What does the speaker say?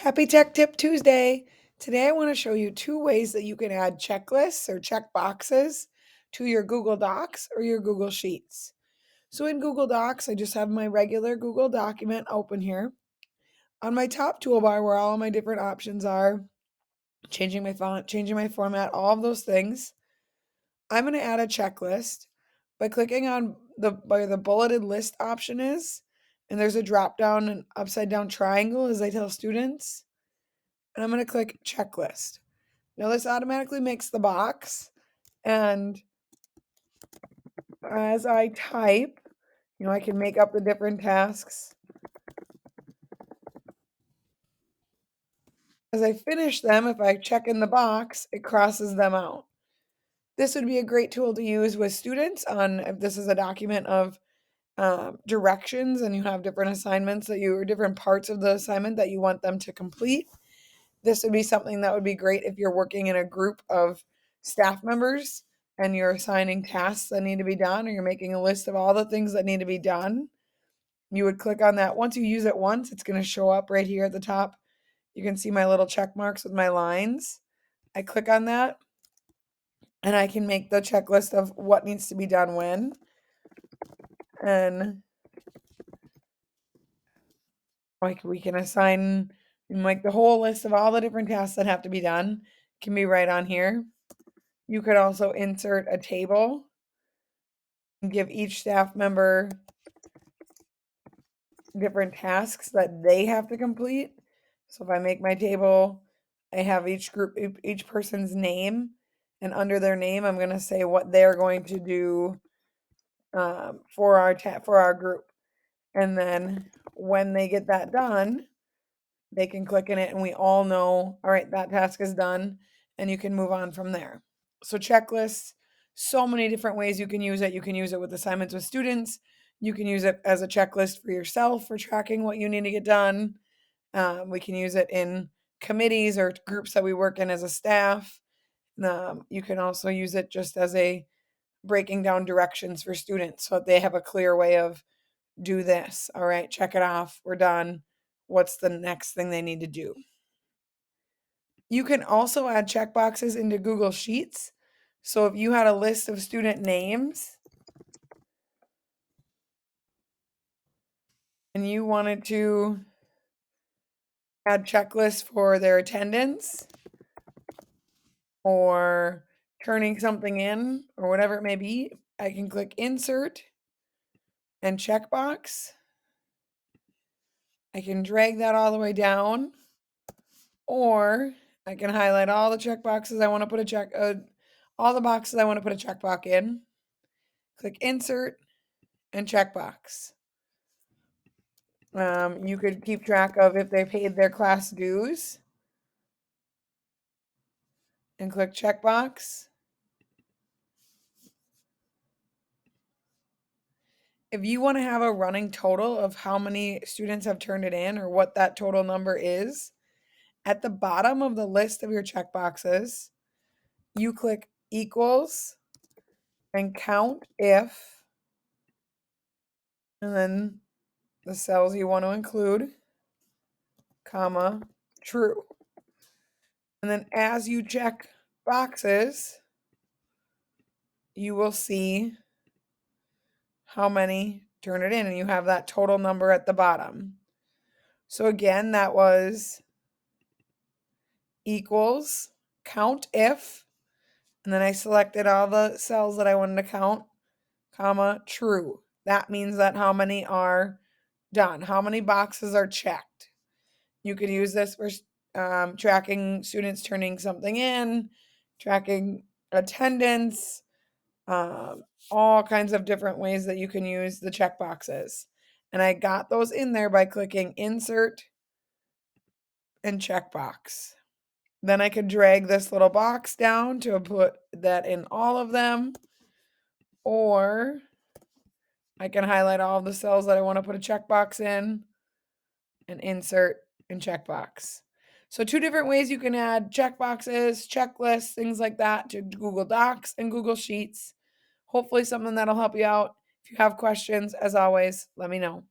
Happy Tech Tip Tuesday! Today I want to show you two ways that you can add checklists or check boxes to your Google Docs or your Google Sheets. So in Google Docs, I just have my regular Google document open here. On my top toolbar where all my different options are, changing my font, changing my format, all of those things, I'm going to add a checklist by clicking on where the bulleted list option is, and there's a drop down and upside down triangle as I tell students. And I'm going to click checklist. Now this automatically makes the box, and as I type, I can make up the different tasks. As I finish them, if I check in the box, it crosses them out. This would be a great tool to use with students on if this is a document of directions and you have different assignments or different parts of the assignment that you want them to complete. This would be something that would be great if you're working in a group of staff members and you're assigning tasks that need to be done, or you're making a list of all the things that need to be done. You would click on that. Once you use it once, it's going to show up right here at the top. You can see my little check marks with my lines. I click on that and I can make the checklist of what needs to be done when. And like we can assign like the whole list of all the different tasks that have to be done can be right on here. You could also insert a table and give each staff member different tasks that they have to complete. So if I make my table, I have each person's name, and under their name, I'm going to say what they're going to do for our group. And then when they get that done, they can click in it, and we all know, all right, that task is done, and you can move on from there. So checklists, so many different ways you can use it. You can use it with assignments with students. You can use it as a checklist for yourself for tracking what you need to get done. We can use it in committees or groups that we work in as a staff. You can also use it just as a breaking down directions for students so that they have a clear way of do this. All right, check it off. We're done. What's the next thing they need to do? You can also add checkboxes into Google Sheets. So if you had a list of student names and you wanted to add checklists for their attendance or turning something in or whatever it may be, I can click insert and checkbox. I can drag that all the way down, or I can highlight all the checkboxes I want to put all the boxes I want to put a checkbox in. Click insert and checkbox. You could keep track of if they paid their class dues and click checkbox. If you want to have a running total of how many students have turned it in or what that total number is, at the bottom of the list of your checkboxes, you click equals and count if, and then the cells you want to include, comma, true. And then as you check boxes, you will see how many turn it in, and you have that total number at the bottom. So again, that was equals count if, and then I selected all the cells that I wanted to count, comma, true. That means that how many are done, how many boxes are checked. You could use this for tracking students turning something in, tracking attendance, all kinds of different ways that you can use the check boxes. And I got those in there by clicking insert and checkbox. Then I could drag this little box down to put that in all of them, or I can highlight all of the cells that I want to put a checkbox in and insert and checkbox. So two different ways you can add checkboxes, checklists, things like that to Google Docs and Google Sheets. Hopefully something that'll help you out. If you have questions, as always, let me know.